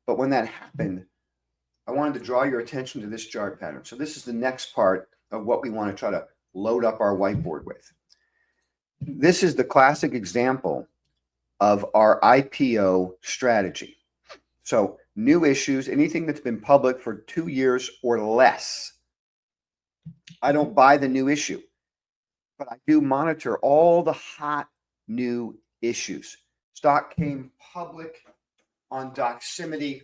But when that happened, I wanted to draw your attention to this chart pattern. So this is the next part of what we want to try to load up our whiteboard with. This is the classic example of our IPO strategy. So new issues, anything that's been public for 2 years or less. I don't buy the new issue, but I do monitor all the hot new issues. Stock came public on Doximity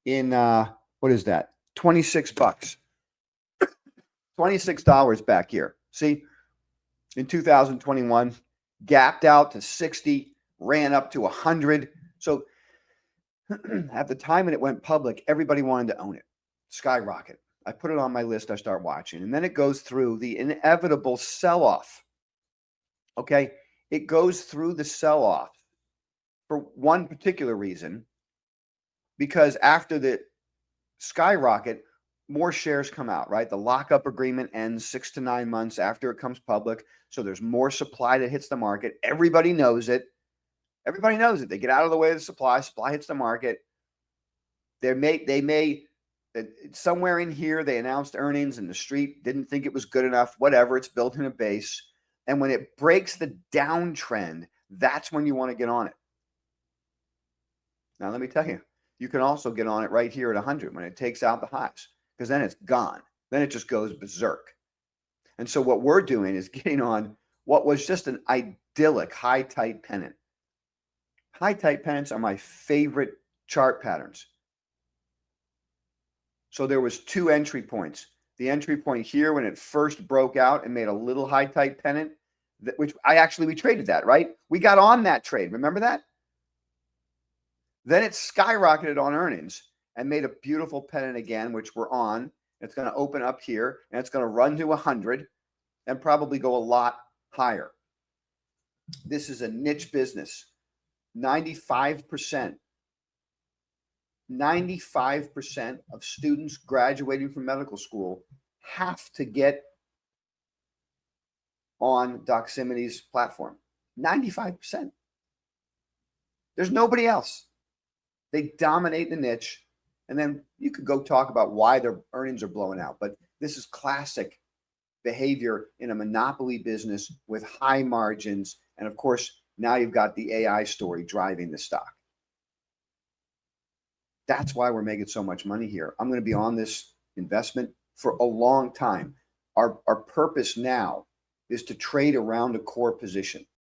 in what is that? 26 bucks. $26 back here. See, in 2021, gapped out to 60, ran up to 100. So at the time when it went public, everybody wanted to own it. Skyrocket. I put it on my list. I start watching. And then it goes through the inevitable sell-off. Okay. It goes through the sell-off for one particular reason, because after the skyrocket, more shares come out, right? The lockup agreement ends 6 to 9 months after it comes public. So there's more supply that hits the market. Everybody knows it. Everybody knows it. They get out of the way of the supply. Supply hits the market. They may somewhere in here, they announced earnings and the street didn't think it was good enough. Whatever. It's built in a base. And when it breaks the downtrend, that's when you want to get on it. Now, let me tell you, you can also get on it right here at 100 when it takes out the highs, because then it's gone. Then it just goes berserk. And so what we're doing is getting on what was just an idyllic high tight pennant. High tight pennants are my favorite chart patterns. So there was 2 entry points. The entry point here when it first broke out and made a little high tight pennant, which we traded that, right? We got on that trade. Remember that? Then it skyrocketed on earnings and made a beautiful pennant again, which we're on. It's going to open up here and it's going to run to 100 and probably go a lot higher. This is a niche business. 95% of students graduating from medical school have to get on Doximity's platform. 95%. There's nobody else. They dominate the niche. And then you could go talk about why their earnings are blowing out. But this is classic behavior in a monopoly business with high margins. And of course, now you've got the AI story driving the stock. That's why we're making so much money here. I'm going to be on this investment for a long time. Our purpose now is to trade around a core position.